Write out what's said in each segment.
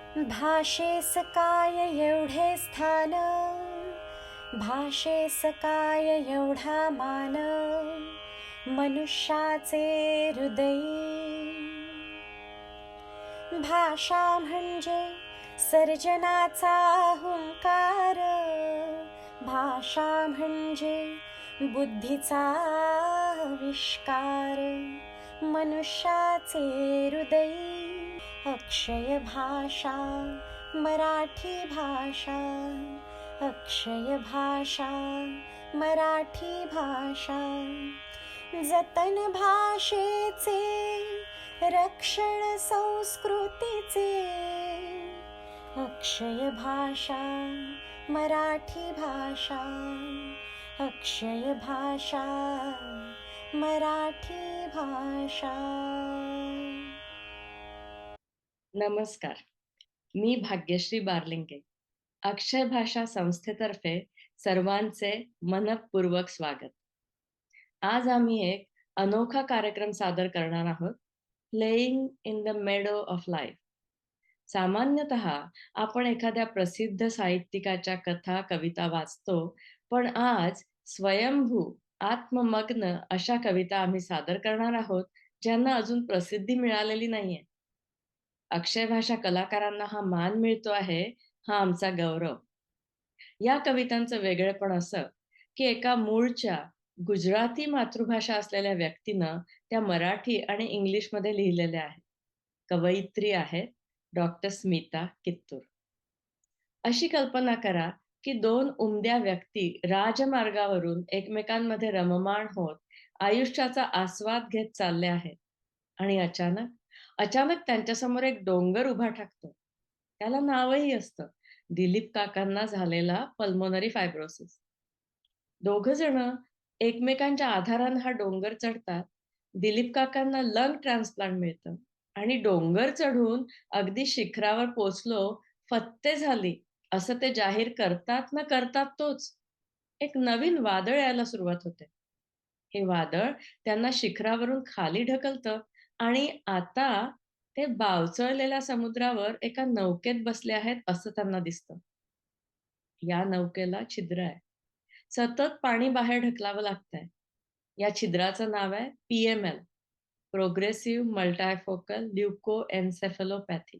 भाषेस काय एवढे स्थान, भाषेस काय एवढा मान, मनुष्याचे हृदय. भाषा म्हणजे सर्जनाचा हुंकार, भाषा म्हणजे बुद्धीचा आविष्कार, मनुष्याचे हृदय. अक्षय भाषा मराठी भाषा, अक्षय भाषा मराठी भाषा. जतन भाषेचे, रक्षण संस्कृतीचे. अक्षय भाषा मराठी भाषा, अक्षय भाषा मराठी भाषा. नमस्कार, मी भाग्यश्री बारलिंगे. अक्षयभाषा संस्थेतर्फे सर्वांचे मनपूर्वक स्वागत. आज आम्ही एक अनोखा कार्यक्रम सादर करणार आहोत, playing in the meadow of life. सामान्यतः आपण एखाद्या प्रसिद्ध साहित्यिकाच्या कथा कविता वाचतो, पण आज स्वयंभू आत्ममग्न अशा कविता आम्ही सादर करणार आहोत, ज्यांना अजून प्रसिद्धी मिळालेली नाहीये. अक्षयभाषा कलाकारांना हा मान मिळतो आहे, हा आमचा गौरव. या कवितांचं वेगळेपण असं की एका मूळच्या गुजराती मातृभाषा असलेल्या व्यक्तीनं त्या मराठी आणि इंग्लिशमध्ये लिहिलेल्या आहेत. कवयित्री आहेत डॉक्टर स्मिता कित्तूर. अशी कल्पना करा की दोन उमद्या व्यक्ती राजमार्गावरून एकमेकांमध्ये रममाण होत आयुष्याचा आस्वाद घेत चालले आहेत, आणि अचानक त्यांच्यासमोर एक डोंगर उभा ठाकतो. त्याला नावही असतं, दिलीप काकांना झालेला पल्मोनरी फायब्रोसिस. दोघ जण एकमेकांच्या आधारानं हा डोंगर चढतात. दिलीप काकांना लंग ट्रान्सप्लांट मिळतं आणि डोंगर चढून अगदी शिखरावर पोचलो, फत्ते झाली असं ते जाहीर करतात ना करतात तोच एक नवीन वादळ यायला सुरुवात होते. हे वादळ त्यांना शिखरावरून खाली ढकलतं आणि आता ते बावचळलेल्या समुद्रावर एका नौकेत बसले आहेत असं त्यांना दिसतं. या नौकेला छिद्र आहे. सतत पाणी बाहेर ढकलावं लागतंय. या छिद्राचं नाव आहे PML, प्रोग्रेसिव्ह मल्टायफोकल ल्युकोएन्सेफेलोपॅथी.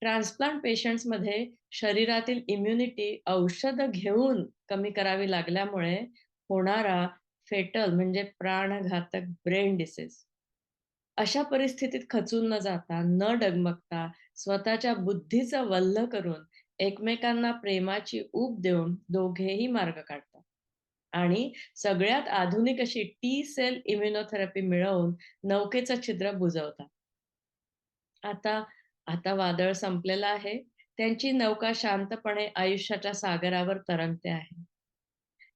ट्रान्सप्लांट पेशंट्समध्ये शरीरातील इम्युनिटी औषधं घेऊन कमी करावी लागल्यामुळे होणारा फेटल म्हणजे प्राणघातक ब्रेन डिसीज. अशा परिस्थितीत खचून न जाता, न डगमगता, स्वतःच्या बुद्धीचं वल्ह करून एकमेकांना प्रेमाची ऊब देऊन दोघेही मार्ग काढतात आणि सगळ्यात आधुनिक अशी T-सेल इम्युनोथेरपी मिळवून नौकेचं छिद्र बुजवतात. आता आता वादळ संपलेलं आहे. त्यांची नौका शांतपणे आयुष्याच्या सागरावर तरंगते आहे.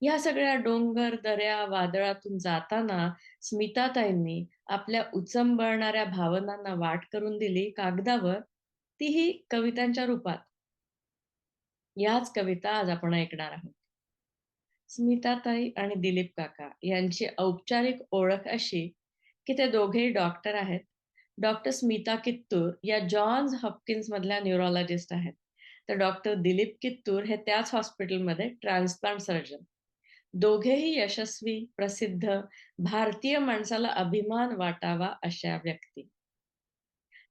या सगळ्या डोंगर, दऱ्या, वादळातून जाताना स्मिताताईंनी आपल्या उचंबळणाऱ्या भावनांना वाट करून दिली कागदावर, तीही कवितांच्या रूपात. याच कविता आज आपण ऐकणार आहोत. स्मिताताई आणि दिलीप काका यांची औपचारिक ओळख अशी की ते दोघेही डॉक्टर आहेत. डॉक्टर स्मिता कित्तूर या जॉन्स हॉपकिन्स मधल्या न्यूरोलॉजिस्ट आहेत. तर डॉक्टर दिलीप कित्तूर हे त्याच हॉस्पिटलमध्ये ट्रान्सप्लांट सर्जन. दोघेही यशस्वी, प्रसिद्ध, भारतीय माणसाला अभिमान वाटावा अशा व्यक्ती.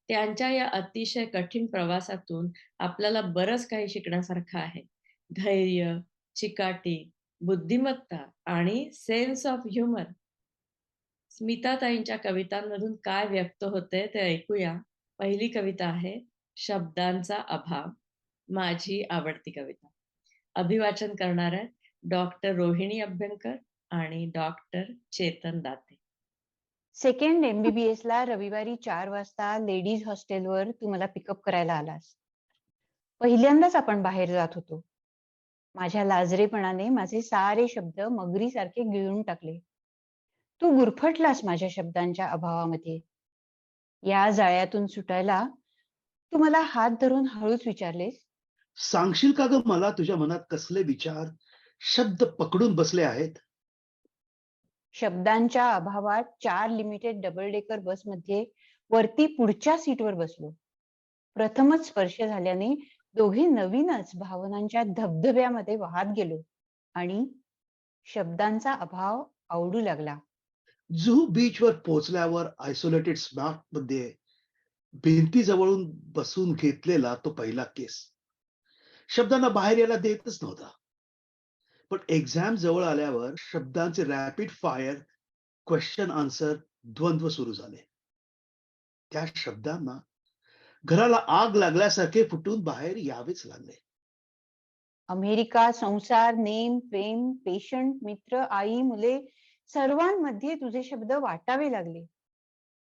त्यांच्या या अतिशय कठीण प्रवासातून आपल्याला बरंच काही शिकण्यासारखं आहे. धैर्य, चिकाटी, बुद्धिमत्ता आणि सेन्स ऑफ ह्युमर. स्मिताताईंच्या कवितांमधून काय व्यक्त होते ते ऐकूया. पहिली कविता आहे शब्दांचा अभाव, माझी आवडती कविता. अभिवाचन करणार आहेत डॉक्टर रोहिणी अभ्यंकर आणि doctor Chetan Date. Second MBBS ला रविवारी 4 वाजता लेडीज हॉस्टेलवर तू मला पिकअप करायला आलास. पहिल्यांदाच आपण बाहेर जात होतो. माझ्या लाजरेपणाने माझे सारे शब्द मगरीसारखे गिळून टाकले. तू गुरफटलास माझ्या शब्दांच्या अभावामध्ये. या जाळ्यातून सुटायला तू मला हात धरून हळूच विचारलेस, सांगशील का ग मला तुझ्या मनात कसले विचार शब्द पकडून बसले आहेत? शब्दांच्या अभावात 4 लिमिटेड डबल डेकर बसमध्ये वरती पुढच्या सीटवर बसलो. प्रथमच स्पर्श झाल्याने दोघे नवीनच भावनांच्या धबधब्यामध्ये वाहत गेलो आणि शब्दांचा अभाव आवडू लागला. जुहू बीचवर पोहोचल्यावर आयसोलेटेड स्मार्ट मध्ये भिंतीजवळून बसून घेतलेला तो पहिला केस शब्दांना बाहेर यायला देतच नव्हता. पण एक्झाम जवळ आल्यावर शब्दांचे रॅपिड फायर क्वेश्चन आन्सर द्वंद्व सुरू झाले. त्या शब्दांना घराला आग लागल्यासारखे फुटून बाहेर यावेच लागले. अमेरिका, संसार, नेम, प्रेम, पेशंट, मित्र, आई, मुले सर्वांमध्ये तुझे शब्द वाटावे लागले.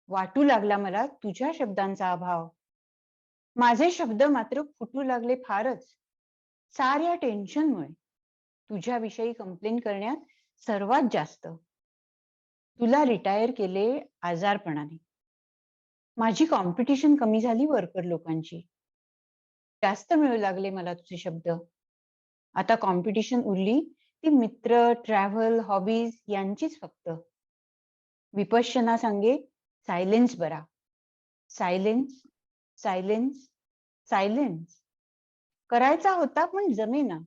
वाटू लागला मला तुझ्या शब्दांचा अभाव. माझे शब्द मात्र फुटू लागले फारच. साऱ्या टेन्शनमुळे. तुझ्याविषयी कंप्लेन करण्यात सर्वात जास्त. तुला रिटायर केले आजारपणाने. माझी कॉम्पिटिशन कमी झाली वर्कर लोकांची. जास्त मिळू लागले मला तुझे शब्द. आता कॉम्पिटिशन उरली ती मित्र, ट्रॅव्हल, हॉबीज यांचीच फक्त. विपश्यना सांगे सायलेन्स बरा. Silence, silence, silence. करायचा होता पण जमेना.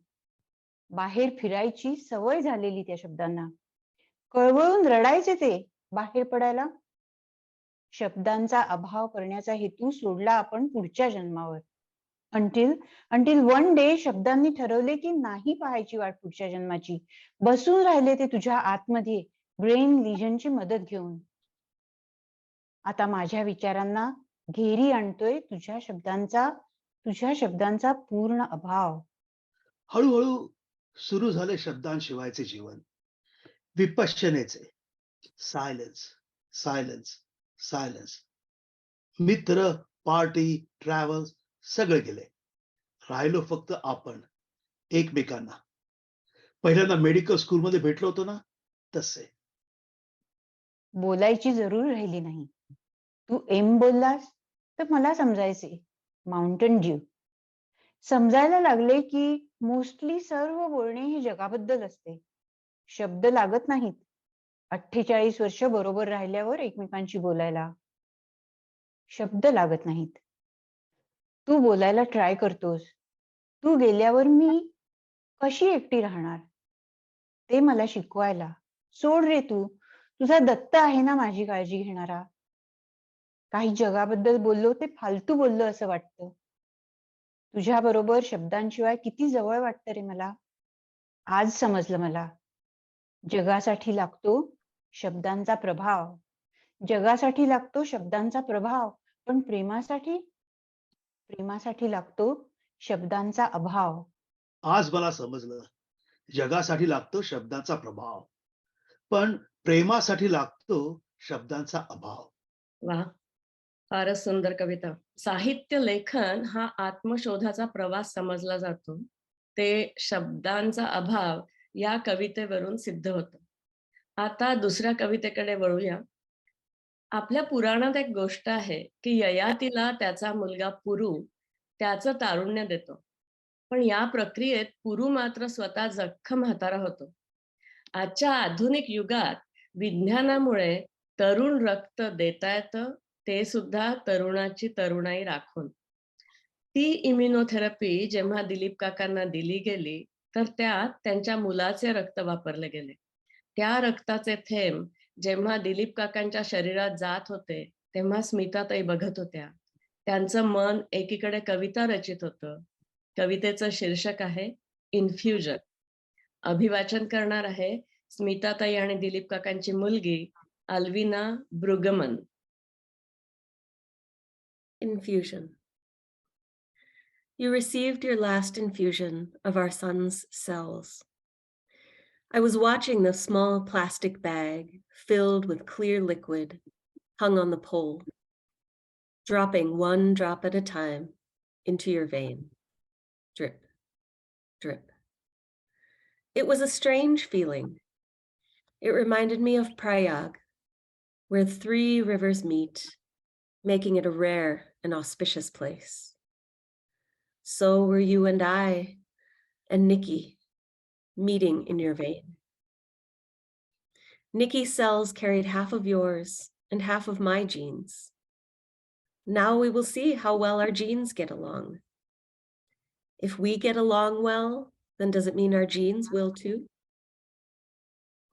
बाहेर फिरायची सवय झालेली त्या शब्दांना. कळवळून रडायचे ते बाहेर पडायला. शब्दांचा अभाव करण्याचा हेतू सोडला आपण पुढच्या जन्मावर. अंटील वन डे शब्दांनी ठरवले की नाही पाहायची वाट पुढच्या जन्माची. बसून राहिले ते तुझ्या आतमध्ये ब्रेन लिजनची मदत घेऊन. आता माझ्या विचारांना घेरी आणतोय तुझ्या शब्दांचा पूर्ण अभाव. हळूहळू सुरू झाले शब्दांशिवायचे जीवन. विपश्यनेचे सायलेन्स, सायलेन्स, सायलेन्स. मित्र, पार्टी, ट्रॅव्हल सगळे गेले. राहिलो फक्त आपण एकमेकांना. पहिल्यांदा मेडिकल स्कूलमध्ये भेटलो होतो ना तसे. बोलायची जरूर राहिली नाही. तू एम बोललास तर मला समजायचे माउंटन ड्यू. समजायला लागले की मोस्टली सर्व बोलणे हे जगाबद्दल असते. शब्द लागत नाहीत 48 वर्ष बरोबर राहिल्यावर एकमेकांशी बोलायला. शब्द लागत नाहीत. तू बोलायला ट्राय करतोस. तू गेल्यावर मी कशी एकटी राहणार ते मला शिकवायला. सोड रे तू. तुझा दत्त आहे ना माझी काळजी घेणारा. काही जगाबद्दल बोललो ते फालतू बोललो असं वाटतं. तुझ्या बरोबर शब्दांशिवाय किती जवळ वाटतं रे मला. आज समजलं मला. जगासाठी लागतो शब्दांचा प्रभाव. जगासाठी लागतो शब्दांचा प्रभाव. पण प्रेमासाठी लागतो शब्दांचा अभाव. आज मला समजलं. जगासाठी लागतो शब्दांचा प्रभाव, पण प्रेमासाठी लागतो शब्दांचा अभाव. वा, फारच सुंदर कविता. साहित्य लेखन हा आत्मशोधाचा प्रवास समजला जातो. ते शब्दांचा अभाव या कवितेवरून सिद्ध होतं. आता दुसऱ्या कवितेकडे वळूया. आपल्या पुराणात एक गोष्ट आहे की ययातीला त्याचा मुलगा पुरू त्याचं तारुण्य देतो. पण या प्रक्रियेत पुरू मात्र स्वतः जख्म म्हातारा होतो. आजच्या आधुनिक युगात विज्ञानामुळे तरुण रक्त देता येतं, ते सुद्धा तरुणाची तरुणाई राखून. ती इम्युनोथेरपी जेव्हा दिलीप काकांना दिली गेली तर त्यात त्यांच्या मुलाचे रक्त वापरले गेले. त्या रक्ताचे थेंब जेव्हा दिलीप काकांच्या शरीरात जात होते तेव्हा स्मिताताई बघत होत्या. त्यांचं मन एकीकडे कविता रचित होतं. कवितेचं शीर्षक आहे इन्फ्युजन. अभिवाचन करणार आहे स्मिताताई आणि दिलीप काकांची मुलगी अल्विना ब्रुगमन. Infusion. You received your last infusion of our son's cells. I was watching the small plastic bag filled with clear liquid hung on the pole, dropping one drop at a time into your vein. Drip, drip. It was a strange feeling. It reminded me of Prayag, where 3 rivers meet, making it a rare and auspicious place. So were you and I and Nikki meeting in your vein. Nikki's cells carried half of yours and half of my genes. Now we will see how well our genes get along. If we get along well, then does it mean our genes will too?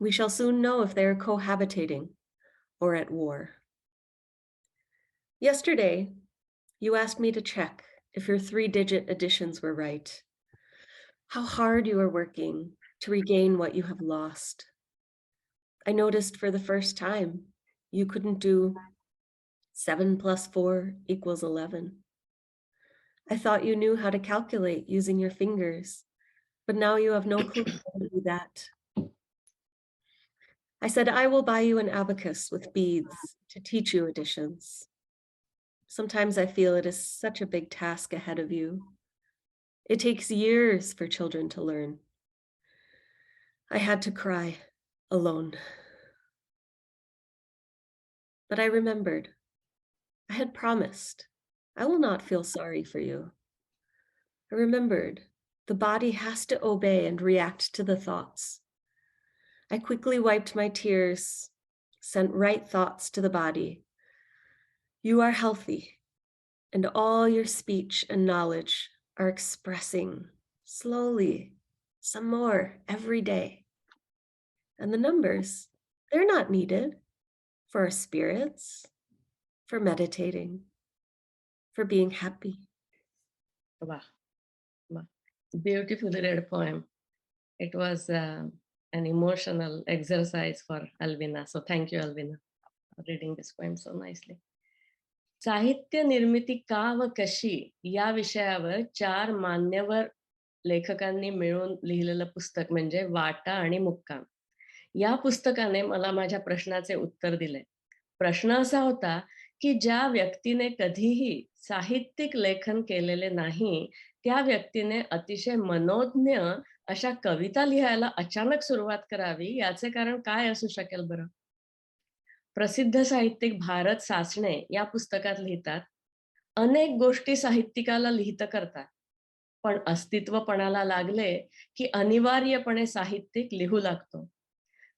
We shall soon know if they are cohabitating or at war. Yesterday, you asked me to check if your 3-digit additions were right, how hard you are working to regain what you have lost. I noticed for the first time you couldn't do 7 plus 4 equals 11. I thought you knew how to calculate using your fingers, but now you have no clue how to do that. I said, I will buy you an abacus with beads to teach you additions. Sometimes I feel it is such a big task ahead of you. It takes years for children to learn. I had to cry alone. But I remembered. I had promised. I will not feel sorry for you. I remembered. The body has to obey and react to the thoughts. I quickly wiped my tears, sent right thoughts to the body. You are healthy, and all your speech and knowledge are expressing slowly some more every day. And the numbers, they're not needed for our spirits, for meditating, for being happy. Wow. Beautifully read poem. It was an emotional exercise for Alvina. So thank you, Alvina, for reading this poem so nicely. साहित्य निर्मिती का व कशी या विषयावर 4 मान्यवर लेखकांनी मिळून लिहिलेलं पुस्तक म्हणजे वाटा आणि मुक्काम. या पुस्तकाने मला माझ्या प्रश्नाचे उत्तर दिले. प्रश्न असा होता की ज्या व्यक्तीने कधीही साहित्यिक लेखन केलेले नाही, त्या व्यक्तीने अतिशय मनोज्ञ अशा कविता लिहायला अचानक सुरुवात करावी, याचे कारण काय असू शकेल बरं? प्रसिद्ध साहित्यिक भारत सासणे या पुस्तकात लिहितात, अनेक गोष्टी साहित्यिकाला लिहित करतात, पण अस्तित्वपणाला लागले की अनिवार्यपणे साहित्यिक लिहू लागतो.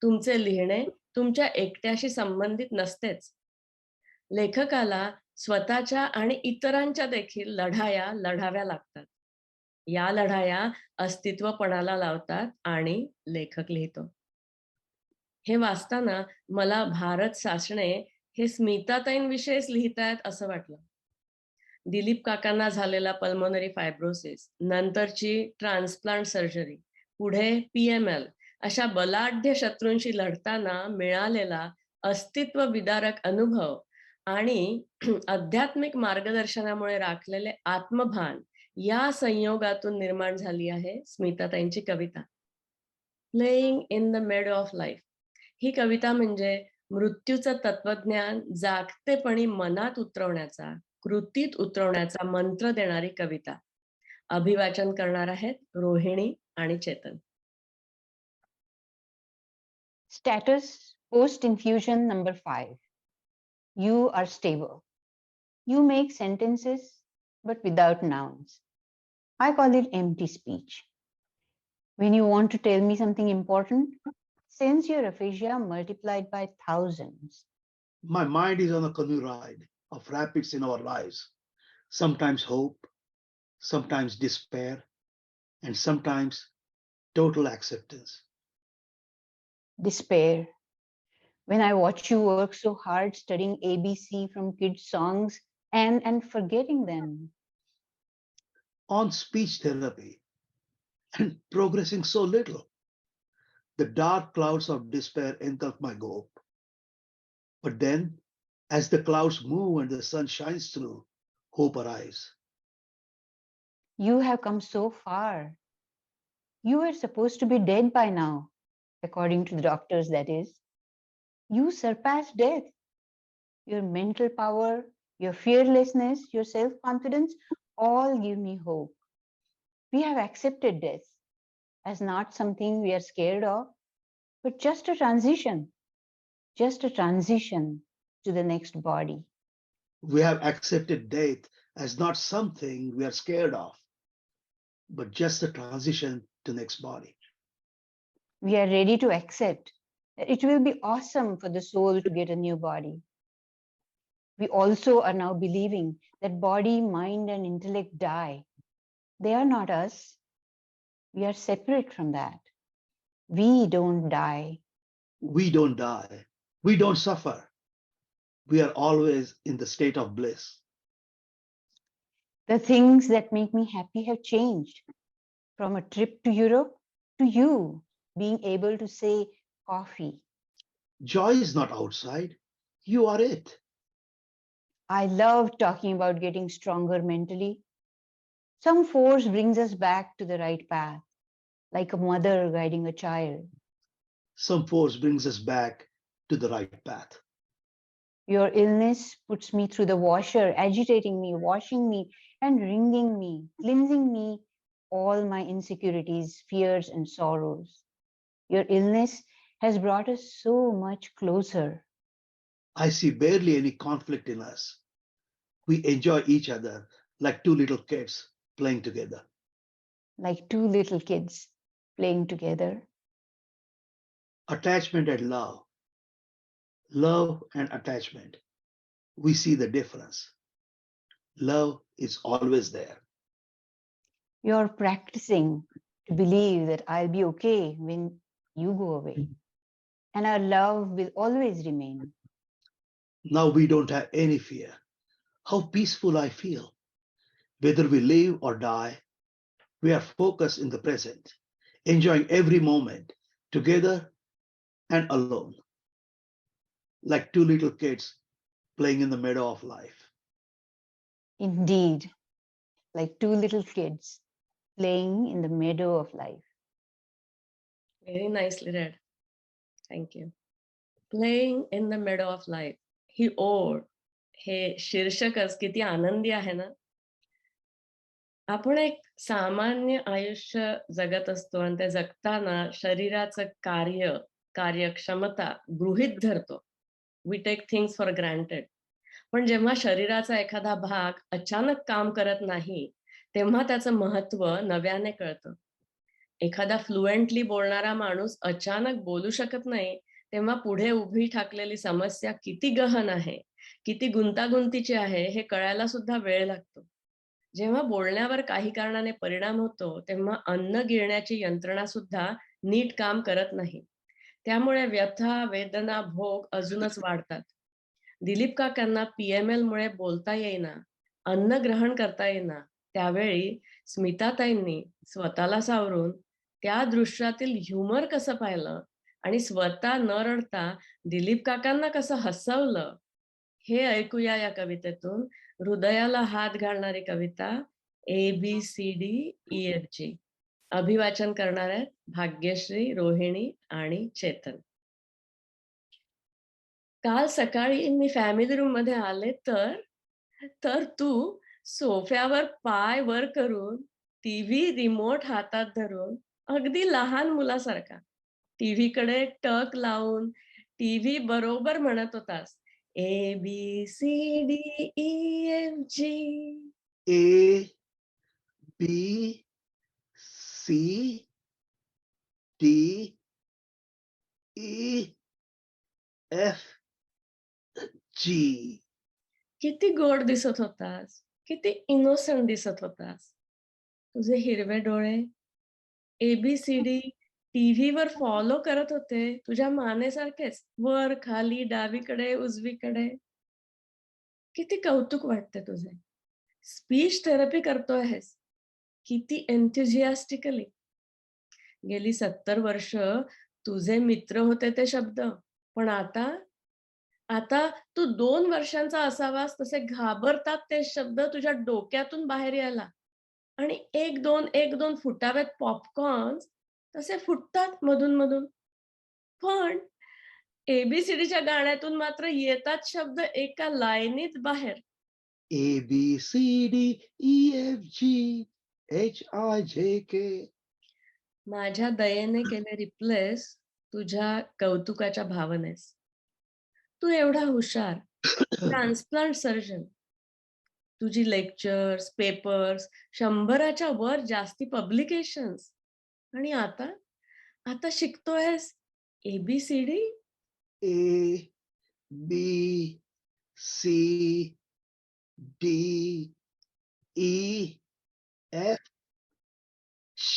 तुमचे लिहिणे तुमच्या एकट्याशी संबंधित नसतेच. लेखकाला स्वतःच्या आणि इतरांच्या देखील लढाया लढाव्या लागतात. या लढाया अस्तित्वपणाला लावतात आणि लेखक लिहितो. हे वाचताना मला भारत सासणे हे स्मिताताईंविषयीच लिहितायत असं वाटलं. दिलीप काकांना झालेला पल्मोनरी फायब्रोसिस, नंतरची ट्रान्सप्लांट सर्जरी, पुढे PML अशा बलाढ्य शत्रूंशी लढताना मिळालेला अस्तित्व विदारक अनुभव आणि आध्यात्मिक मार्गदर्शनामुळे राखलेले आत्मभान या संयोगातून निर्माण झाली आहे स्मिताताईंची कविता. Playing in the meadow of life ही कविता म्हणजे मृत्यूचं तत्वज्ञान जागतेपणी मनात उतरवण्याचा, कृतीत उतरवण्याचा मंत्र देणारी कविता. अभिवाचन करणार आहेत रोहिणी आणि Chetan. Status post infusion number 5. You are stable. You make sentences but without nouns. I call it empty speech. When you want to tell me something important, since your aphasia multiplied by thousands. My mind is on a canoe ride of rapids in our lives. Sometimes hope, sometimes despair, and sometimes total acceptance. Despair. When I watch you work so hard studying ABC from kids' songs and forgetting them. On speech therapy and progressing so little. The dark clouds of despair engulf my hope. But then, as the clouds move and the sun shines through, hope arrives. You have come so far. You were supposed to be dead by now, according to the doctors, that is. You surpassed death. Your mental power, your fearlessness, your self-confidence, all give me hope. We have accepted death as not something we are scared of, but just a transition to the next body. We have accepted death as not something we are scared of, but just a transition to next body. We are ready to accept that it will be awesome for the soul to get a new body. We also are now believing that body, mind, and intellect die. They are not us. We are separate from that. We don't die. We don't die. We don't suffer. We are always in the state of bliss. The things that make me happy have changed. From a trip to Europe to you being able to say coffee. Joy is not outside. You are it. I love talking about getting stronger mentally. Some force brings us back to the right path, like a mother guiding a child. Some force brings us back to the right path. Your illness puts me through the washer, agitating me, washing me, and wringing me, cleansing me, all my insecurities, fears, and sorrows. Your illness has brought us so much closer. I see barely any conflict in us. We enjoy each other like two little kids playing together. Like two little kids playing together. Attachment and love. Love and attachment. We see the difference. Love is always there. You're practicing to believe that I'll be okay when you go away. And our love will always remain. Now we don't have any fear. How peaceful I feel. Whether we live or die, we are focused in the present, enjoying every moment together and alone, like two little kids playing in the meadow of life. Indeed, like two little kids playing in the meadow of life. Very nicely read. Thank you. Playing in the meadow of life. ही ओळ, हे शीर्षकच किती आनंदी आहे ना. आपण एक सामान्य आयुष्य जगत असतो आणि ते जगताना शरीराचं कार्यक्षमता गृहीत धरतो. We take things for granted. पण जेव्हा शरीराचा एखादा भाग अचानक काम करत नाही, तेव्हा त्याचं महत्व नव्याने कळतं. एखादा फ्लुएंटली बोलणारा माणूस अचानक बोलू शकत नाही, तेव्हा पुढे उभी ठाकलेली समस्या किती गहन आहे, किती गुंतागुंतीची आहे, हे कळायला सुद्धा वेळ लागतो. जेव्हा बोलण्यावर काही कारणाने परिणाम होतो, तेव्हा अन्न गिळण्याची यंत्रणा सुद्धा नीट काम करत नाही. त्यामुळे व्यथा, वेदना, भोग अजूनच वाढतात. दिलीप काकांना PML मुळे बोलता येईना, अन्न ग्रहण करता येईना, त्यावेळी स्मिताताईंनी स्वतःला सावरून त्या दृश्यातील ह्युमर कसं पाहिलं आणि स्वतः न रडता दिलीप काकांना कसं हसवलं, हे ऐकूया या कवितेतून. हृदयाला हात घालणारी कविता ABCDEFG. अभिवाचन करणार आहेत भाग्यश्री, रोहिणी आणि चेतन. काल सकाळी मी फॅमिली रूम मध्ये आले तर तू सोफ्यावर पाय वर करून टीव्ही रिमोट हातात धरून अगदी लहान मुलासारखा टीव्ही कडे टक लावून टीव्ही बरोबर म्हणत होतास ABCDEFG. ABCDEFG. किती गोड दिसत होतास, किती इनोसंट दिसत होतास. तुझे हिरवे डोळे ABCD टीव्हीवर फॉलो करत होते तुझ्या मानेसारखेच, वर खाली डावीकडे उजवीकडे. किती कौतुक वाटते तुझे. स्पीच थेरपी करतोयस किती एन्थुझियास्टिकली. गेली 70 वर्ष तुझे मित्र होते ते शब्द, पण आता तू 2 वर्षांचा असावास तसे घाबरतात ते शब्द तुझ्या डोक्यातून बाहेर यायला. आणि एक दोन फुटावेत पॉपकॉर्न तसे फुटतात मधून मधून. पण ABCDच्या गाण्यातून मात्र येतात शब्द एका लाईनीत बाहेर. ABCDEFGHIJK. माझ्या दयेने केले रिप्लेस तुझ्या कौतुकाच्या भावनेस. तू एवढा हुशार, ट्रान्सप्लांट सर्जन. तुझी लेक्चर्स, पेपर्स, 100च्या वर जास्ती पब्लिकेशन्स. आणि आता शिकतोयस ABCD. ABCD. C, D, E, F, G.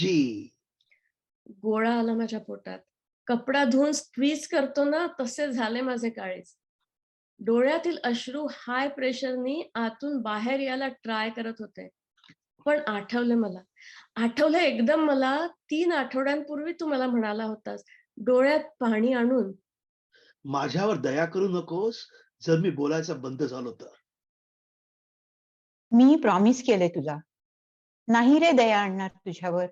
गोळा आला माझ्या पोटात. कपडा धुवून स्क्वीज करतो ना, तसे झाले माझे काळीज. डोळ्यातील अश्रू हाय प्रेशरनी आतून बाहेर यायला ट्राय करत होते. पण आठवलं एकदम मला 3 आठवड्यांपूर्वी तू मला म्हणाला होतास, डोळ्यात पाणी आणून. माझ्यावर दया करू नकोस जर मी बोलायचं बंद झालो तर. मी प्रॉमिस केलंय तुला, नाही रे दया आणणार तुझ्यावर.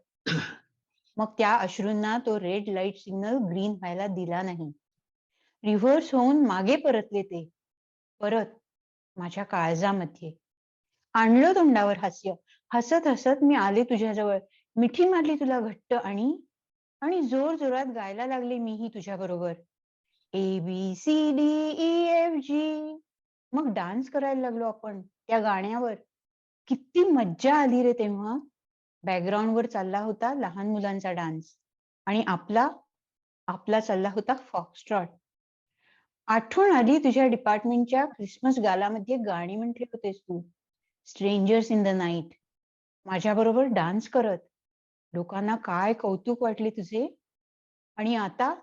मग त्या अश्रूंना तो रेड लाईट सिग्नल ग्रीन व्हायला दिला नाही. रिव्हर्स होऊन मागे परतले ते, परत माझ्या काळजामध्ये. आणलं तोंडावर हास्य. हसत हसत मी आले तुझ्याजवळ, मिठी मारली तुला घट्ट आणि जोर जोरात गायला लागले मीही तुझ्या बरोबर. ABCDEFG. मग डान्स करायला लागलो आपण त्या गाण्यावर. किती मज्जा आली रे तेव्हा. बॅकग्राऊंडवर चालला होता लहान मुलांचा डान्स आणि आपला चालला होता फॉक्सट्रॉट. आठवण आली तुझ्या डिपार्टमेंटच्या क्रिसमस गालामध्ये गाणी म्हटले होतेस तू, स्ट्रेंजर्स इन द नाईट, माझ्या बरोबर डान्स करत. लोकांना काय कौतुक वाटले तुझे. आणि आता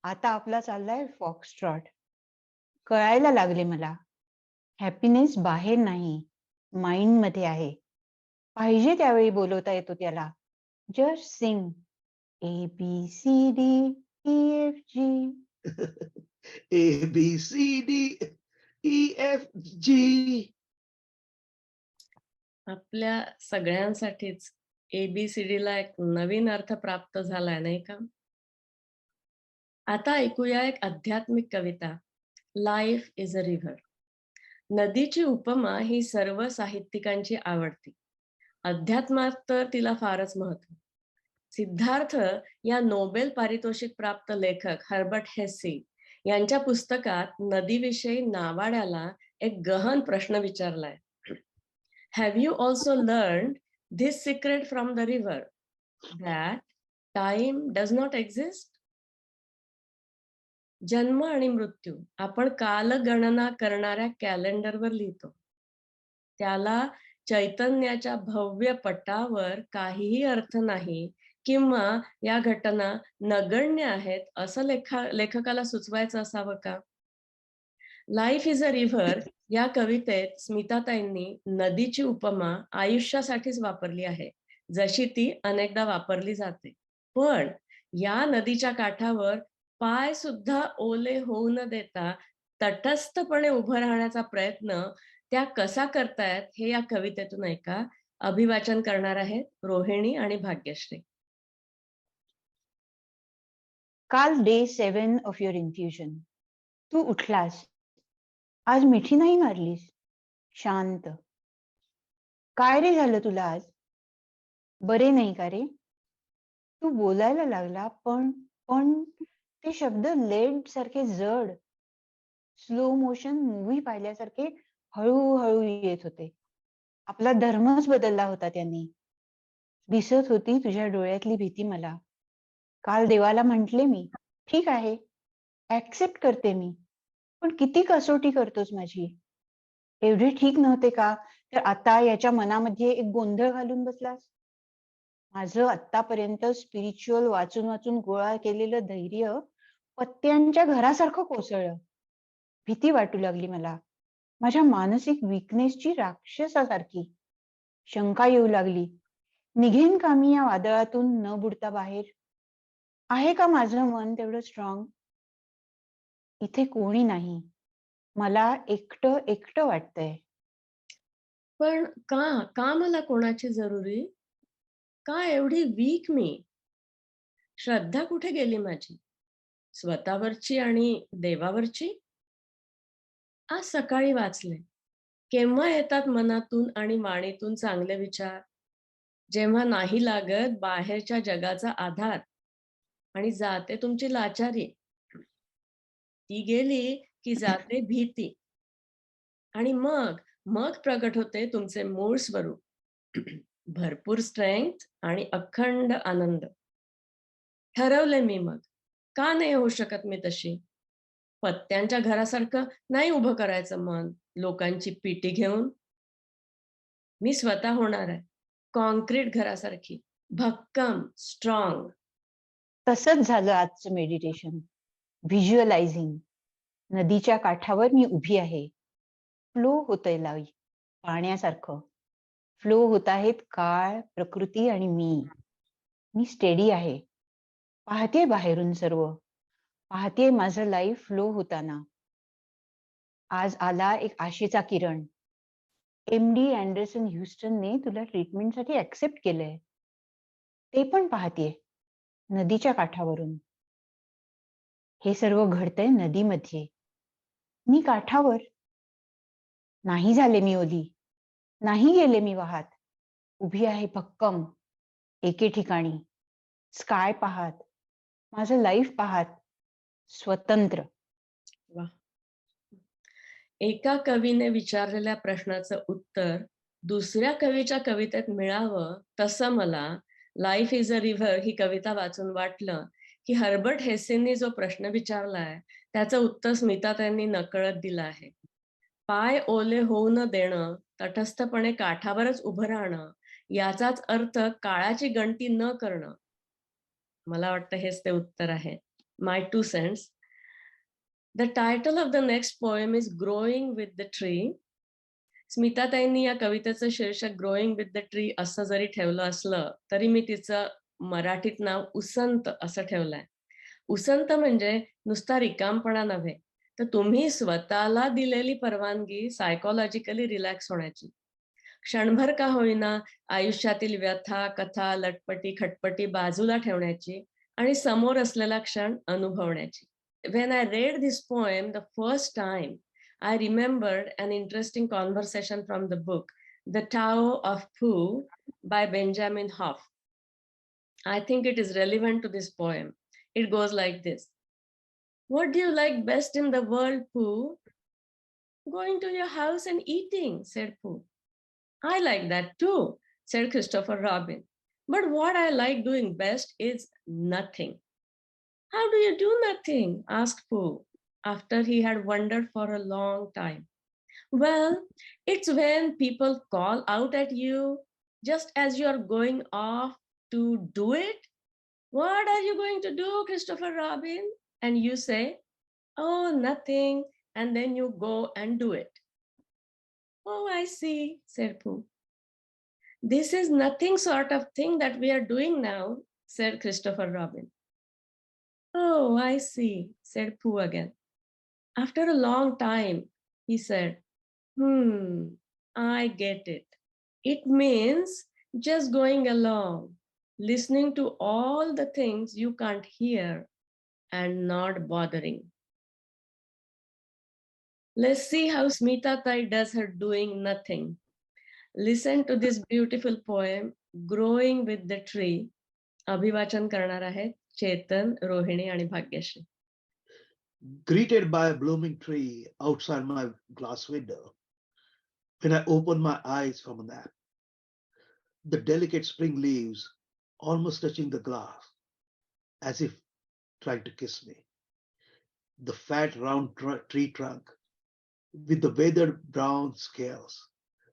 आपला चाललाय फॉक्सट्रॉट. कळायला लागले मला, हॅपीनेस बाहेर नाही, माइंड मध्ये आहे. पाहिजे त्यावेळी बोलवता येतो त्याला. Just sing ABCDEFG. ABCDEFG. आपल्या सगळ्यांसाठीच ABCD ला एक नवीन अर्थ प्राप्त झालाय, नाही का? आता ऐकूया एक आध्यात्मिक कविता, लाईफ इज अ रिव्हर. नदीची उपमा ही सर्व साहित्यिकांची आवडती. अध्यात्मात तर तिला फारच महत्व. सिद्धार्थ या नोबेल पारितोषिक प्राप्त लेखक हर्बर्ट हेसी यांच्या पुस्तकात नदीविषयी नावाड्याला एक गहन प्रश्न विचारलाय. Have you also learned this secret from the river, that time does not exist? जन्म आणि मृत्यू आपण कालगणना करणाऱ्या कॅलेंडरवर लिहितो. त्याला चैतन्याच्या भव्य पटावर काहीही अर्थ नाही किंवा या घटना नगण्य आहेत असं लेखकाला सुचवायचं असावं का? लाईफ इज अ रिव्हर या कवितेत स्मिताताईंनी नदीची उपमा आयुष्यासाठीच वापरली आहे, जशी ती अनेकदा वापरली जाते. पण या नदीच्या काठावर पाय सुद्धा ओले होऊ न देता तटस्थपणे उभं राहण्याचा प्रयत्न त्या कसा करतायत हे या कवितेतून ऐका. अभिवाचन करणार आहेत रोहिणी आणि भाग्यश्री. काल डे 7 ऑफ युअर इन्फ्युजन. तू उठलास, आज मिठी नाही मारलीस, शांत. काय रे झालं तुला आज? बरे नाही का रे? तू बोलायला लागला पण ते शब्द लेड सारखे जड, स्लो मोशन मूव्ही पाहिल्यासारखे हळूहळू येत होते. आपला धर्मच बदलला होता त्यांनी. दिसत होती तुझ्या डोळ्यातली भीती मला. काल देवाला म्हंटले मी, ठीक आहे, ऍक्सेप्ट करते मी, पण किती कसोटी करतोस माझी. एवढे ठीक नव्हते का तर आता याच्या मनामध्ये एक गोंधळ घालून बसलास. माझं आतापर्यंत स्पिरिच्युअल वाचून वाचून गोळा केलेलं धैर्य पत्त्यांच्या घरासारखं कोसळलं. भीती वाटू लागली मला, माझ्या मानसिक विकनेसची राक्षसासारखी. शंका येऊ लागली, निघेन का मी या वादळातून न बुडता बाहेर? आहे का माझं मन तेवढं स्ट्रॉंग? इथे कोणी नाही, मला एकटं वाटतंय. पण का मला कोणाची जरुरी? का एवढी वीक मी? श्रद्धा कुठे गेली माझी, स्वतःवरची आणि देवावरची? आज सकाळी वाचले, केव्हा येतात मनातून आणि वाणीतून चांगले विचार, जेव्हा नाही लागत बाहेरच्या जगाचा आधार आणि जाते तुमची लाचारी. ती गेली की जाते भीती आणि मग प्रगट होते तुमचे मूळ स्वरूप, भरपूर स्ट्रेंथ आणि अखंड आनंद. ठरवले मी मग, का नाही होऊ शकत मी तशी? पत्त्यांच्या घरासारखं नाही उभं करायचं मन, लोकांची पिटी घेऊन. मी स्वतः होणार आहे कॉन्क्रीट घरासारखी, भक्कम, स्ट्रॉंग. तसंच झालं आजचं मेडिटेशन. व्हिज्युअलायझिंग. नदीच्या काठावर मी उभी आहे. फ्लो होतंय लाईफ पाण्यासारखं. फ्लो होत आहेत काळ, प्रकृती आणि मी स्टेडी आहे. पाहतेय बाहेरून सर्व. पाहतेय माझं लाईफ फ्लो होताना. आज आला एक आशेचा किरण. MD अँडरसन ह्युस्टनने तुला ट्रीटमेंटसाठी ऍक्सेप्ट केलंय. ते पण पाहतेय नदीच्या काठावरून. हे सर्व घडतंय नदीमध्ये. मी काठावर. नाही झाले मी ओली. नाही गेले मी वाहत. उभी आहे भक्कम एके ठिकाणी. स्काय पाहत, माझं लाईफ पाहत, स्वतंत्र. वा. एका कवीने विचारलेल्या प्रश्नाचं उत्तर दुसऱ्या कवीच्या कवितेत मिळावं, तसं मला लाईफ इज अ रिव्हर ही कविता वाचून वाटलं की हर्बर्ट हेसेंनी जो प्रश्न विचारलाय त्याचं उत्तर स्मिताताईंनी नकळत दिलं आहे. पाय ओले होऊ न देणं, तटस्थपणे काठावरच उभं राहणं, याचाच अर्थ काळाची गणती न करणं. मला वाटतं हेच ते उत्तर आहे. माय 2 cents. The title of the next poem is Growing with the Tree. स्मिताताईंनी या कवितेचं शीर्षक ग्रोईंग विथ द ट्री असं जरी ठेवलं असलं तरी मी तिचं मराठीत नाव उसंत असं ठेवलंय. उसंत म्हणजे नुसता रिकामपणा नव्हे, तर तुम्ही स्वतःला दिलेली परवानगी सायकोलॉजिकली रिलॅक्स होण्याची. क्षणभर का होईना आयुष्यातील व्यथा, कथा, लटपटी, खटपटी बाजूला ठेवण्याची आणि समोर असलेला क्षण अनुभवण्याची. When I read this poem the first time, I remembered an interesting conversation from the book, The Tao of Pooh by Benjamin Hoff. I think it is relevant to this poem. It goes like this. What do you like best in the world, Pooh? Going to your house and eating, said Pooh. I like that too, said Christopher Robin. But what I like doing best is nothing. How do you do nothing? Asked Pooh, after he had wondered for a long time. Well, it's when people call out at you just as you're going off to do it. What are you going to do, Christopher Robin? And you say, oh, nothing. And then you go and do it. Oh, I see, said Pooh. This is nothing sort of thing that we are doing now, said Christopher Robin. Oh, I see, said Pooh again. After a long time, he said, I get it. It means just going along, listening to all the things you can't hear and not bothering. Let's see how Smita Tai does her doing nothing. Listen to this beautiful poem, Growing with the Tree. अभिवाचन करणार आहेत चेतन, रोहिणी आणि Bhagyashree. Greeted by a blooming tree outside my glass window, when I open my eyes from a nap, the delicate spring leaves almost touching the glass, as if trying to kiss me. The fat round tree trunk with the weathered brown scales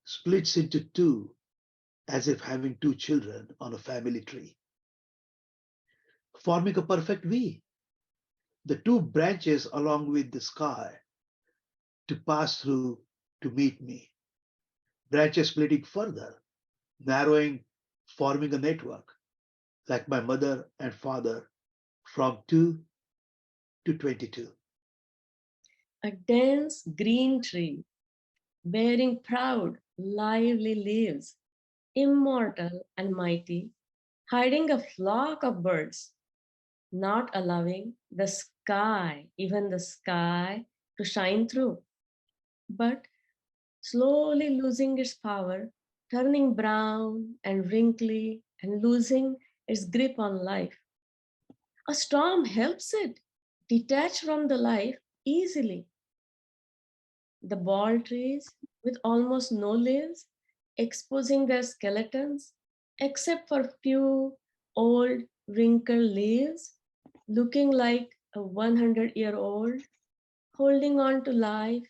splits into two, as if having two children on a family tree, forming a perfect V. The two branches along with the sky to pass through to meet me. Branches splitting further, narrowing, forming a network, like my mother and father, from 2 to 22. A dense green tree, bearing proud, lively leaves, immortal and mighty, hiding a flock of birds, not allowing the sky, even the sky, to shine through, but slowly losing its power, turning brown and wrinkly and losing its grip on life. A storm helps it detach from the life easily. The bald trees with almost no leaves, exposing their skeletons, except for few old wrinkled leaves, looking like a 100-year-old, holding on to life,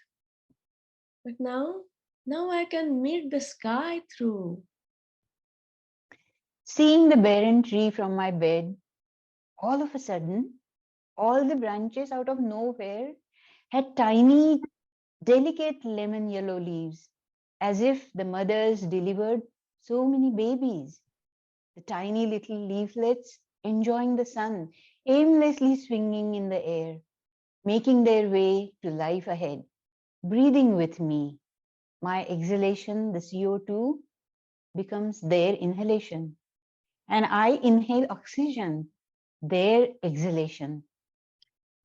But now I can meet the sky through. Seeing the barren tree from my bed, all of a sudden, all the branches out of nowhere had tiny, delicate lemon yellow leaves, as if the mothers delivered so many babies. The tiny little leaflets enjoying the sun, aimlessly swinging in the air, making their way to life ahead, breathing with me. My exhalation, the CO2, becomes their inhalation, and I inhale oxygen, their exhalation.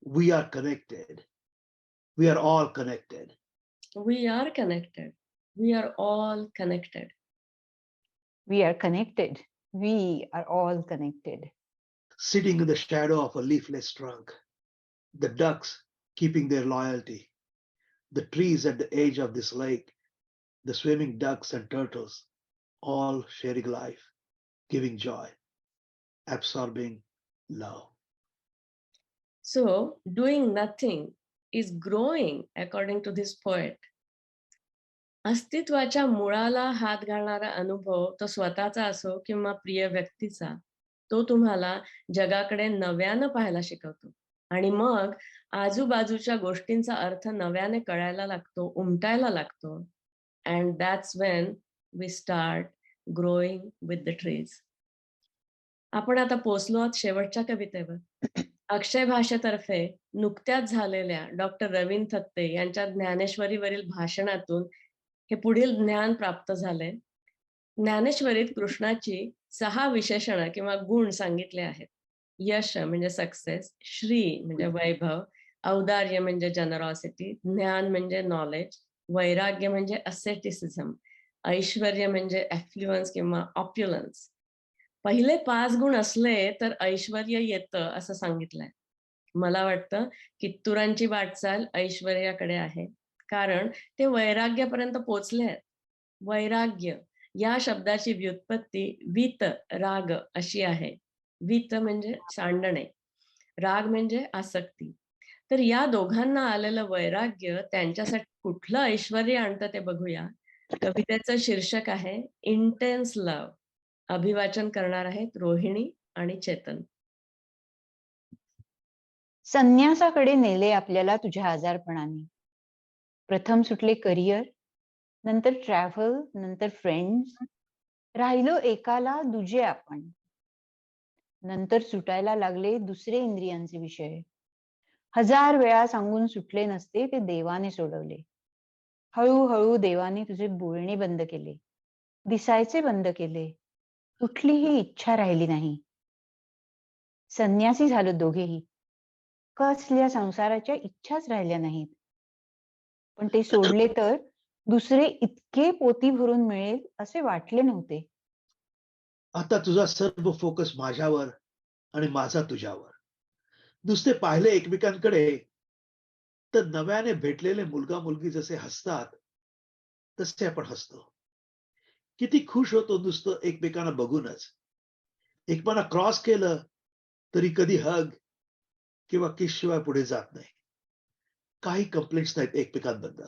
We are connected. We are all connected. We are connected. We are all connected. We are connected. We are all connected. Sitting in the shadow of a leafless trunk, the ducks keeping their loyalty, the trees at the edge of this lake, the swimming ducks and turtles, all sharing life, giving joy, absorbing love. So, doing nothing is growing, according to this poet. अस्तित्वाच्या मुळाला हात घालणारा अनुभव तो स्वतःचा असो किंवा प्रिय व्यक्तीचा, तो तुम्हाला जगाकडे नव्यानं पाहायला शिकवतो. आणि मग आजूबाजूच्या गोष्टींचा अर्थ नव्याने कळायला लागतो, उमटायला लागतो. And that's when we start growing with the trees. आपण आता पोचलो आहोत शेवटच्या कवितेवर. अक्षय भाषेतर्फे नुकत्याच झालेल्या डॉक्टर रवींद्र थत्ते यांच्या ज्ञानेश्वरीवरील भाषणातून हे पुढील ज्ञान प्राप्त झाले. ज्ञानेश्वरीत कृष्णाची 6 विशेषणं किंवा गुण सांगितले आहेत. यश म्हणजे सक्सेस, श्री म्हणजे वैभव, औदार्य म्हणजे जनरॉसिटी, ज्ञान म्हणजे नॉलेज, वैराग्य म्हणजे असेटिसिझम, ऐश्वर्य म्हणजे ॲफ्ल्युअन्स किंवा ऑप्युलन्स. पहिले 5 गुण असले तर ऐश्वर्य येतं असं सांगितलंय. मला वाटतं कित्तुरांची वाटचाल ऐश्वर्याकडे आहे, कारण ते वैराग्यापर्यंत पोचले आहेत. वैराग्य या शब्दाची व्युत्पत्ती वित राग अशी आहे. वित म्हणजे सांडणे, राग म्हणजे आसक्ती. तर या दोघांना आलेलं वैराग्य त्यांच्यासाठी कुठलं ऐश्वर्य आणतं ते बघूया. कवितेचं शीर्षक आहे इंटेन्स लव्ह. अभिवाचन करणार आहेत रोहिणी आणि चेतन. संन्यासाकडे नेले आपल्याला तुझ्या आजारपणाने. प्रथम सुटले करिअर, नंतर ट्रॅव्हल, नंतर फ्रेंड्स. राहिलो एकाला दुजे आपण. नंतर सुटायला लागले दुसरे इंद्रियांचे विषय. 1000 वेळा सांगून सुटले नसते ते देवाने सोडवले. हळूहळू देवाने तुझे बोलणे बंद केले, दिसायचे बंद केले. कुठलीही इच्छा राहिली नाही. संन्यासी झालो दोघेही. कसल्या संसाराच्या इच्छाच राहिल्या नाहीत. पण ते सोडले तर दुसरे इतके पोती भरून मिळेल असे वाटले नव्हते. आता तुझा सर्व फोकस माझ्यावर आणि माझा तुझ्यावर. नुसते पाहिले एकमेकांकडे तर नव्याने भेटलेले मुलगा मुलगी जसे हसतात तसे आपण हसतो. किती खुश होतो नुसतं एकमेकांना बघूनच. एकमेकांना क्रॉस केलं तरी कधी हग किंवा किस शिवाय पुढे जात नाही. काही कंप्लेंट्स नाहीत एकमेकांबद्दल.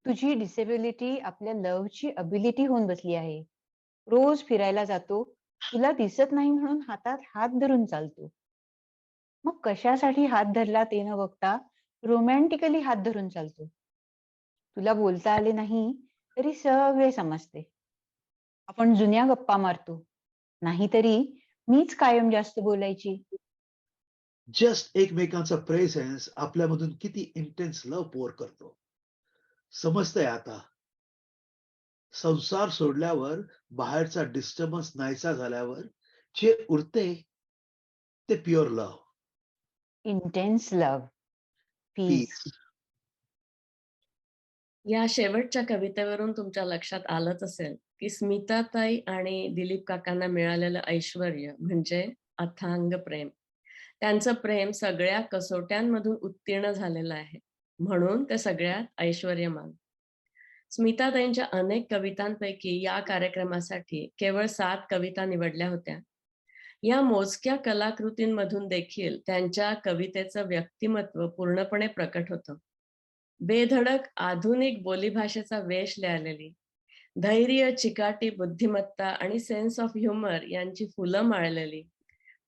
तुझी डिसेबिलिटी आपल्या लव्हची अबिलिटी होऊन बसली आहे. रोज फिरायला जातो, तुला दिसत नाही म्हणून हातात हात धरून चालतो. मग कशासाठी हात धरला ते न बघता रोमॅन्टिकली हात धरून चालतो. तुला बोलता आले नाही तरी सगळे समजते. आपण जुन्या गप्पा मारतो, नाहीतरी मीच कायम जास्त बोलायची. जस्ट एकमेकांचा प्रेझेन्स आपल्यामधून किती इंटेन्स लव्ह पोर करतो. समजतंय आता. संसार सोडल्यावर, बाहेरचा डिस्टर्बन्स नाहीसा झाल्यावर जे उरते ते pure love, intense love, peace. Peace. या शेवटच्या कवितेवरून तुमच्या लक्षात आलंच असेल की स्मिताताई आणि दिलीप काकांना मिळालेलं ऐश्वर्य म्हणजे अथांग प्रेम. त्यांचं प्रेम सगळ्या कसोट्यांमधून उत्तीर्ण झालेलं आहे, म्हणून ते सगळ्यात ऐश्वर्यमान. स्मिताताईंच्या अनेक कवितांपैकी या कार्यक्रमासाठी केवळ 7 कविता निवडल्या होत्या. या मोजक्या कलाकृतींमधून देखील त्यांच्या कवितेचं व्यक्तिमत्व पूर्णपणे प्रकट होतं. बेधडक आधुनिक बोलीभाषेचा वेश लिहिलेली, धैर्य, चिकाटी, बुद्धिमत्ता आणि सेन्स ऑफ ह्युमर यांची फुलं माळलेली,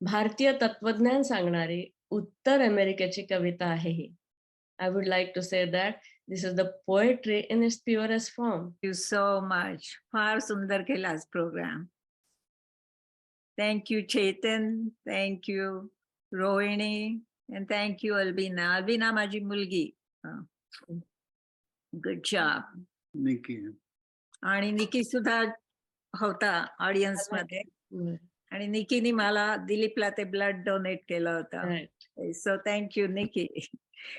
भारतीय तत्वज्ञान सांगणारी उत्तर अमेरिकेची कविता आहे ही. I would like to say that this is the poetry in its purest form. Thank you so much. फार सुंदर केलास programme. Thank you, Chetan. Thank you, Rohini. And thank you, Albina. Albina, माझी मुलगी. Good job. निकी. आणि निकी सुद्धा होता audience मध्ये. आणि निकीने मला दिलीपला ते ब्लड डोनेट केलं होतं. So thank you, Nikki.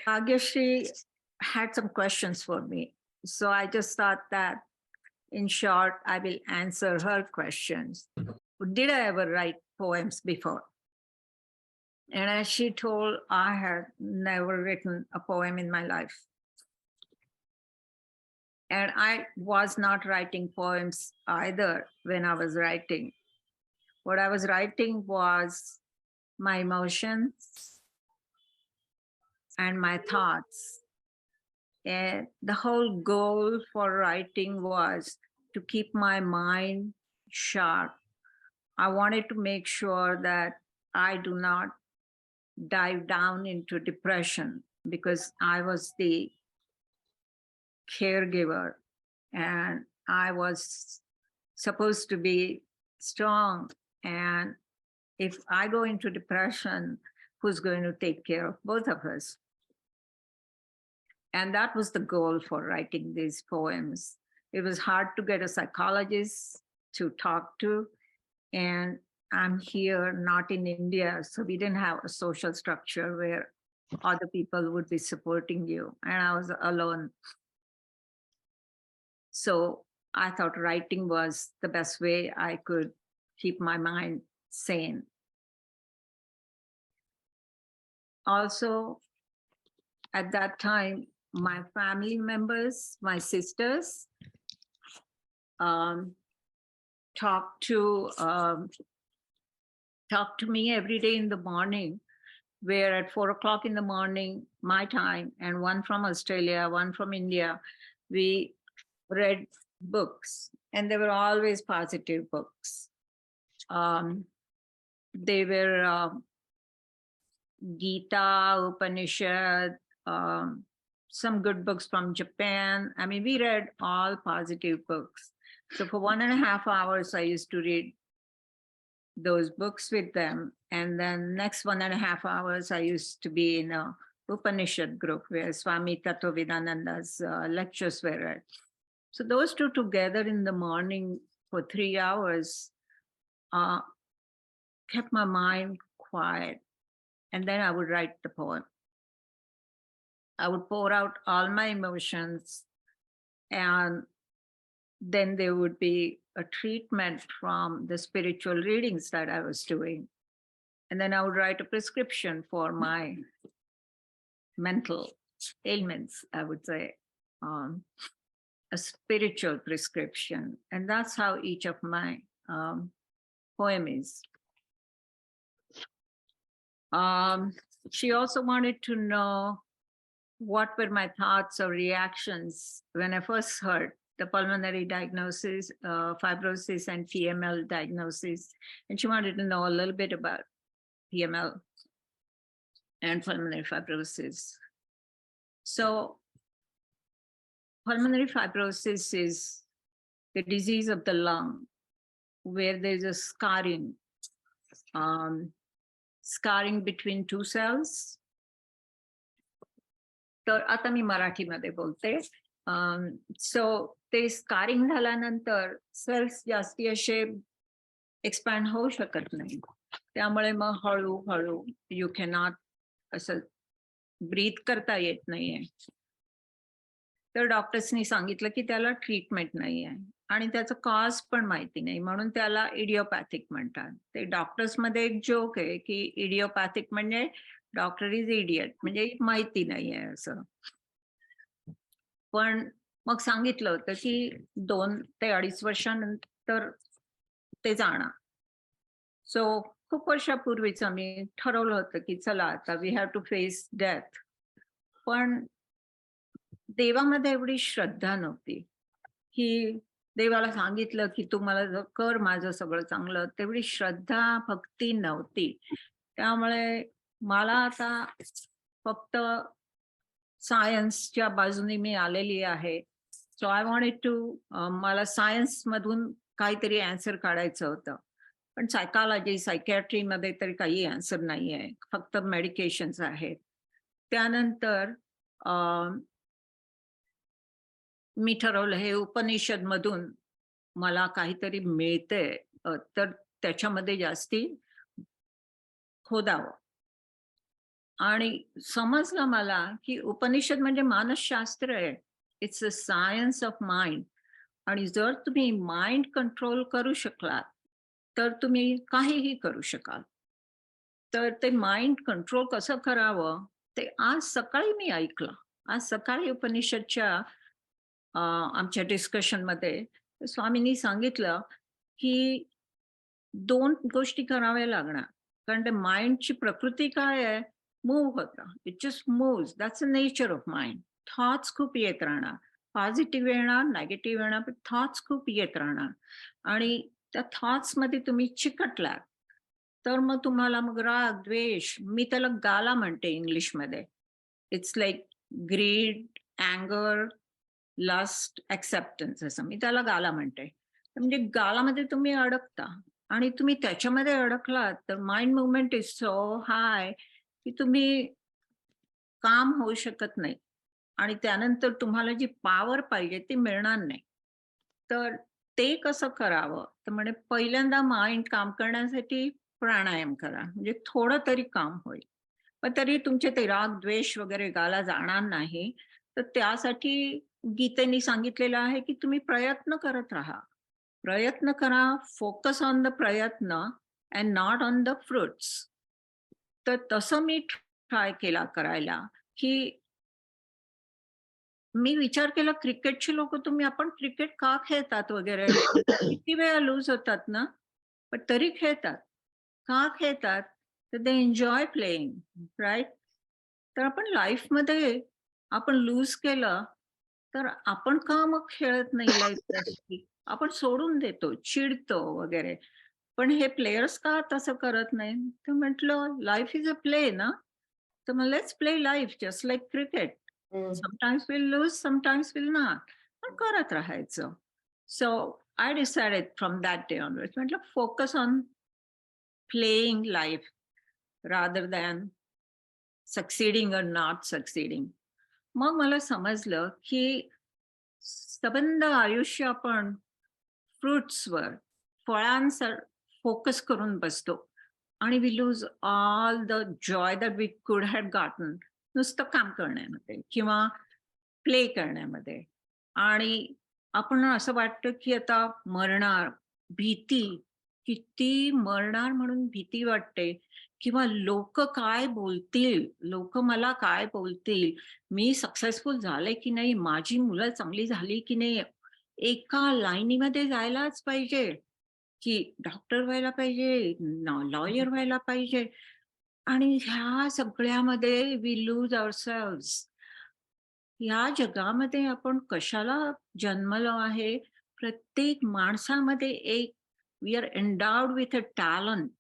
Bhagyashree had some questions for me. So I just thought that, in short, I will answer her questions. Did I ever write poems before? And as she told, I had never written a poem in my life. And I was not writing poems either when I was writing. What I was writing was my emotions and my thoughts. And the whole goal for writing was to keep my mind sharp. I wanted to make sure that I do not dive down into depression, because I was the caregiver and I was supposed to be strong. And if I go into depression, who's going to take care of both of us? And that was the goal for writing these poems. It was hard to get a psychologist to talk to. And I'm here, not in India, so we didn't have a social structure where other people would be supporting you. And I was alone. So I thought writing was the best way I could keep my mind sane. Also, at that time, my family members, my sisters, talked to me every day in the morning, where at 4 o'clock in the morning, my time, and one from Australia, one from India, we read books, and they were always positive books. They were Gita, Upanishad, some good books from Japan. I mean, we read all positive books. So for 1.5 hours, I used to read those books with them. And then next 1.5 hours, I used to be in a Upanishad group where Swami Tattvavidananda's lectures were read. So those two together in the morning for 3 hours kept my mind quiet. And then I would write the poem. I would pour out all my emotions, and then there would be a treatment from the spiritual readings that I was doing. And then I would write a prescription for my mental ailments, I would say, a spiritual prescription. And that's how each of my poem is. She also wanted to know what were my thoughts or reactions when I first heard the pulmonary diagnosis, fibrosis and PML diagnosis. And she wanted to know a little bit about PML and pulmonary fibrosis. So pulmonary fibrosis is the disease of the lung where there's a scarring between two cells. तर आता मी मराठीमध्ये बोलते. So ते scarring झाल्यानंतर cells जास्ती असे expand होऊ शकत नाही. त्यामुळे मग हळूहळू यू कॅनॉट असं ब्रीथ करता येत नाहीये. तर डॉक्टर्सनी सांगितलं की त्याला ट्रीटमेंट नाही आहे आणि त्याचं कॉज पण माहिती नाही, म्हणून त्याला इडिओपॅथिक म्हणतात. ते डॉक्टर्समध्ये एक जोक आहे की इडिओपॅथिक म्हणजे डॉक्टर इज इडियट, म्हणजे माहिती नाही आहे असं. पण मग सांगितलं होतं की 2 ते 2.5 वर्षानंतर ते जाणार. सो खूप वर्षापूर्वीच आम्ही ठरवलं होतं की चला आता we have to face death. पण देवामध्ये एवढी श्रद्धा नव्हती, की देवाला सांगितलं की तू मला कर माझं सगळं चांगलं, तेवढी श्रद्धा भक्ती नव्हती. त्यामुळे मला आता फक्त सायन्सच्या बाजूने मी आलेली आहे. सो आय वॉन्टेड टू मला सायन्स मधून काहीतरी आन्सर काढायचं होतं. पण सायकॉलॉजी, सायकॅट्रीमध्ये तरी काही आन्सर नाही आहे. फक्त मेडिकेशन्स आहेत. त्यानंतर मी ठरवलं हे उपनिषद मधून मला काहीतरी मिळतंय, तर त्याच्यामध्ये जास्ती खोदावं. आणि समजलं मला की उपनिषद म्हणजे मानसशास्त्र आहे. It's a science of mind. आणि जर तुम्ही माइंड कंट्रोल करू शकलात तर तुम्ही काहीही करू शकाल. तर ते माइंड कंट्रोल कसं करावं ते आज सकाळी मी ऐकलं. आज सकाळी उपनिषदच्या आमच्या डिस्कशनमध्ये स्वामींनी सांगितलं की 2 गोष्टी कराव्या लागणार. कारण ते माइंडची प्रकृती काय आहे? मूव्ह होतं. It just moves. That's a nature of mind. Thoughts खूप येत राहणार. पॉझिटिव्ह येणार, निगेटिव्ह येणार, पण थॉट्स खूप येत राहणार. आणि त्या थॉट्समध्ये तुम्ही चिकटलात, तर मग तुम्हाला मग राग, द्वेष, मी त्याला गाला म्हणते इंग्लिशमध्ये. इट्स लाईक ग्रीड, अँगर, लस्ट, एक्सेप्टन्स असं मी त्याला गाला म्हणते. म्हणजे गालामध्ये तुम्ही अडकता आणि तुम्ही त्याच्यामध्ये अडकलात तर माइंड मुवमेंट इज सो हाय की तुम्ही काम होऊ शकत नाही आणि त्यानंतर तुम्हाला जी पॉवर पाहिजे ती मिळणार नाही. तर ते कसं करावं? तर म्हणे पहिल्यांदा माइंड काम करण्यासाठी प्राणायाम करा, म्हणजे थोडं तरी काम होईल. पण तरी तुमचे ते राग, द्वेष वगैरे गाला जाणार नाही. तर त्यासाठी गीतेने सांगितलेलं आहे की तुम्ही प्रयत्न करत राहा. प्रयत्न करा, फोकस ऑन द प्रयत्न and not on the fruits. तर तसं मी ट्राय केला करायला, की मी विचार केला क्रिकेटची लोक तुम्ही आपण क्रिकेट का खेळतात वगैरे, किती वेळा लूज होतात ना, पण तरी खेळतात. का खेळतात? तर दे एन्जॉय प्लेइंग, राईट? तर आपण लाईफमध्ये आपण लूज केलं तर आपण का मग खेळत नाही लाईफसाठी? आपण सोडून देतो, चिडतो वगैरे. पण हे प्लेयर्स का तसं करत नाही? तर म्हटलं लाईफ इज अ प्ले ना, तर मग let's play life just like cricket. Sometimes will lose, sometimes will not. पण करत राहायचं. So I decided from that day onwards, म्हटलं focus on playing life rather than succeeding or not succeeding. मग मला समजलं की सबंध आयुष्य आपण फ्रुट्सवर, फळांवर फोकस करून बसतो आणि we lose all the joy that we could have gotten नुसतं काम करण्यामध्ये किंवा प्ले करण्यामध्ये. आणि आपण असं वाटतं की आता मरणार, भीती, किती मरणार म्हणून भीती वाटते किंवा लोक काय बोलतील, लोक मला काय बोलतील, मी सक्सेसफुल झाले की नाही, माझी मुलं चांगली झाली की नाही, एका लाईनीमध्ये जायलाच पाहिजे की डॉक्टर व्हायला पाहिजे, लॉयर व्हायला पाहिजे. आणि ह्या सगळ्यामध्ये वी लूज अवरसेल्व्हज. या जगामध्ये आपण कशाला जन्मलो आहे? प्रत्येक माणसामध्ये एक we are endowed with a talent.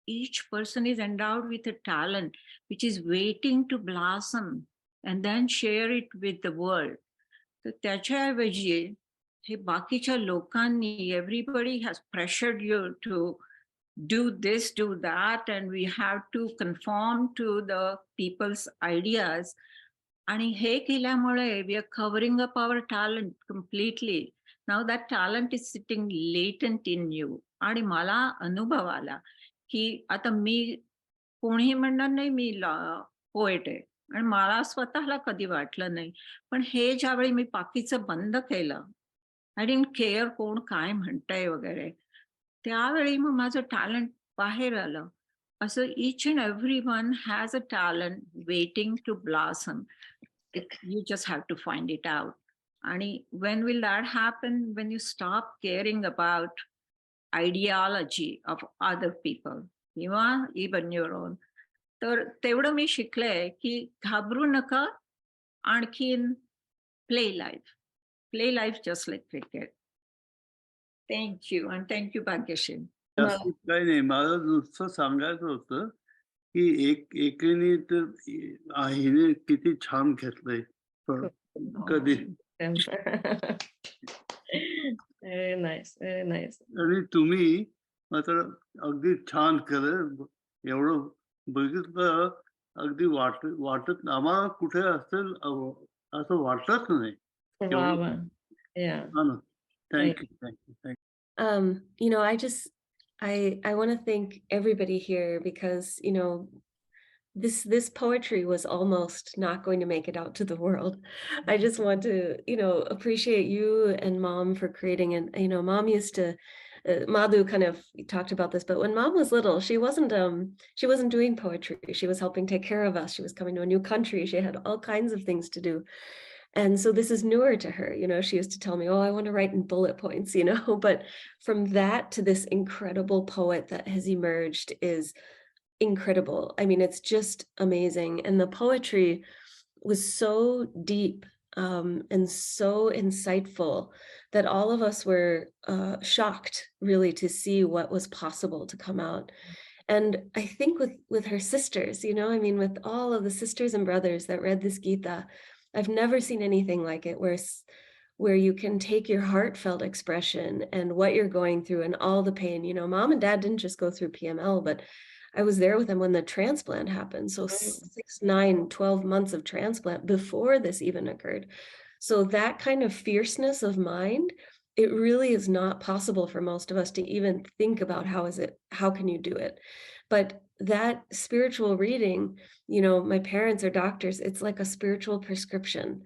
Each person is endowed with a talent which is waiting to blossom and then share it with the world. तर त्याच्याऐवजी हे बाकीच्या लोकांनी everybody has pressured you to do this, do that, and we have to conform to the people's ideas. आणि हे केल्यामुळे we are covering up our talent completely. Now that talent is sitting latent in you. आणि मला अनुभव आला की आता मी कोणीही म्हणणार नाही मी पोएट आहे आणि मला स्वतःला कधी वाटलं नाही. पण हे ज्यावेळी मी बाकीचं बंद केलं, आय डिडंट केअर कोण काय म्हणतंय वगैरे, त्यावेळी मग माझं टॅलेंट बाहेर आलं. असं each and every one has a talent waiting to blossom. You just have to find it out. आणि when will that happen? When you stop caring about ideology of other people किंवा even your own. तर तेवढं मी शिकले की घाबरू नका. आणखीन play life. Play life just like cricket. Thank you. And thank you, Bhagyashree. जास्तीत काही नाही, मला नुसतं सांगायचं होतं की एकेने तर हिने किती छान घेतलंय कधी. Very nice. आणि तुम्ही मात्र अगदी छान केलं. एवढं बघितलं अगदी वाटत आम्हाला कुठे असेल असं वाटत नाही. Wow. Yeah. Thank you. I want to thank everybody here because, this poetry was almost not going to make it out to the world. I just want to, appreciate you and Mom for creating it. Mom used to, Madhu kind of talked about this, but when Mom was little, she wasn't doing poetry. She was helping take care of us. She was coming to a new country. She had all kinds of things to do. And so this is newer to her. She used to tell me, oh, I want to write in bullet points, but from that to this incredible poet that has emerged is incredible. I mean, it's just amazing. And the poetry was so deep and so insightful that all of us were shocked really to see what was possible to come out. And I think with her sisters, with all of the sisters and brothers that read this Gita, I've never seen anything like it where you can take your heartfelt expression and what you're going through and all the pain. Mom and Dad didn't just go through PML, but I was there with them when the transplant happened. So 6, 9, 12 months of transplant before this even occurred. So that kind of fierceness of mind, it really is not possible for most of us to even think about how can you do it? But that spiritual reading, my parents are doctors. It's like a spiritual prescription.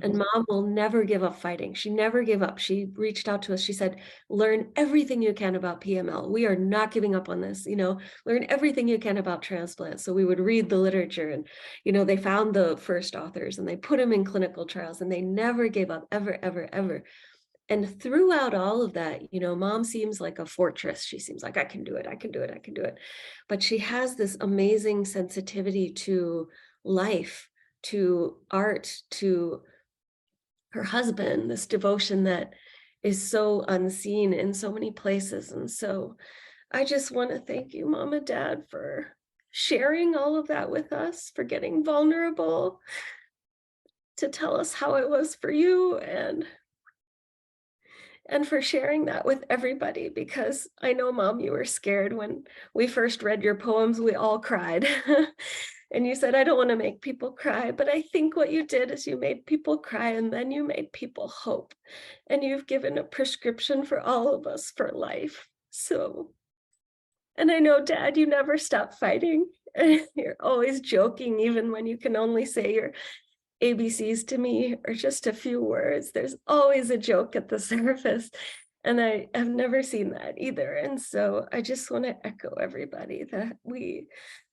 And Mom will never give up fighting. She never gave up. She reached out to us. She said, learn everything you can about PML. We are not giving up on this, learn everything you can about transplant. So we would read the literature and, they found the first authors and they put them in clinical trials and they never gave up, ever, ever, ever. And throughout all of that, Mom seems like a fortress. She seems like, I can do it. I can do it. I can do it. But she has this amazing sensitivity to life, to art, to her husband, this devotion that is so unseen in so many places. And so I just want to thank you, Mom and Dad, for sharing all of that with us, for getting vulnerable, to tell us how it was for you, and for sharing that with everybody, because I know, Mom, you were scared when we first read your poems. We all cried. And you said, I don't want to make people cry, but I think what you did is you made people cry and then you made people hope. And you've given a prescription for all of us for life. So, and I know, Dad, you never stop fighting. You're always joking, even when you can only say your ABCs to me or just a few words. There's always a joke at the surface. And I have never seen that either. And so I just want to echo everybody that we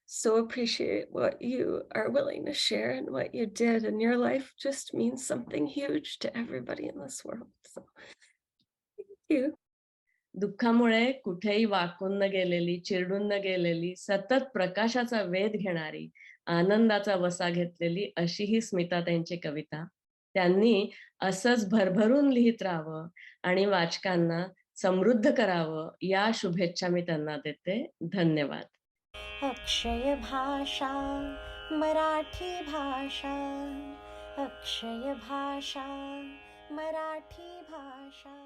so appreciate what you are willing to share and what you did. And your life just means something huge to everybody in this world. So thank you. दुःखामुळे कुठेही वाकून न गेलेली, चिरडून न गेलेली, सतत प्रकाशाचा वेध घेणारी, आनंदाचा वसा घेतलेली अशी ही स्मिता त्यांची कविता. त्यांनी असंच भरभरून लिहित राहावं आणि वाचकांना समृद्ध करावं या शुभेच्छा मी त्यांना देते. धन्यवाद. अक्षय भाषा मराठी भाषा, अक्षय भाषा मराठी भाषा.